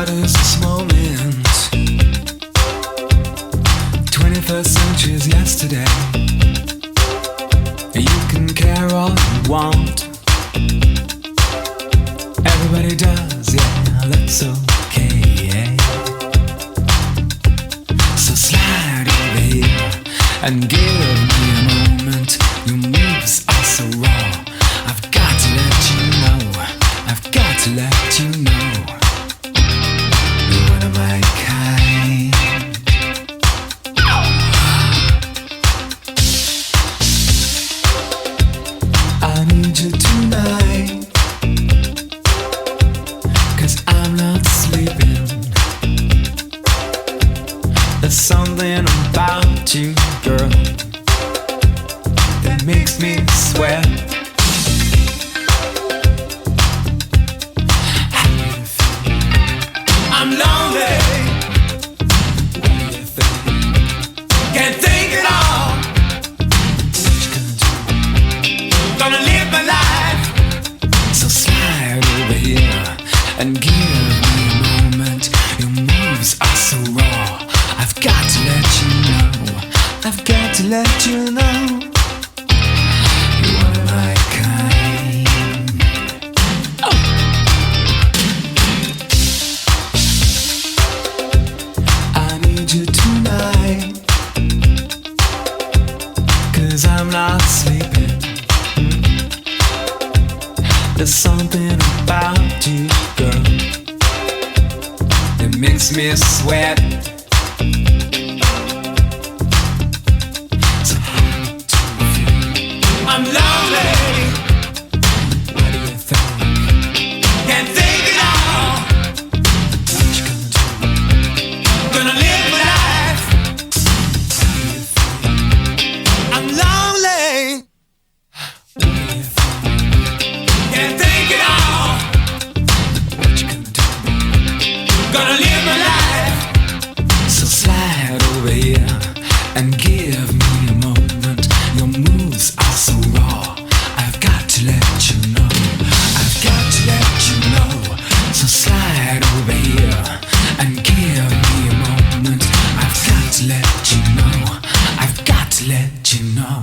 What is this moment? 21st century's yesterday. You can care all you want. Everybody does, yeah, that's okay. So slide over here and give me a moment. Your moves are so raw. I've got to let you know. I've got to let you know. You're one of my kind. I need you tonight, 'cause I'm not sleeping. There's something about you, girl, that makes me sweat. I'm lonely. What do you think? Can't think at all. What you gonna do? Gonna live my life. So slide over here and give me a moment. Your moves are so raw. I've got to let you know. I've got to let you know. You're one of my kind. Oh. I need you tonight, 'cause I'm not sleeping. There's something about you, girl, that makes me sweat. So how do you feel? I'm lonely. What do you think? Can't think at all. What you gonna do? Gonna live my life. How do you feel? I'm lonely. What do you think? Can't think at all. What you gonna do? Gonna live my life. So slide over here and give me a moment. Your moves are so raw. I've got to let you know. I've got to let you know. So slide over here and give me a moment. I've got to let you know. I've got to let you know.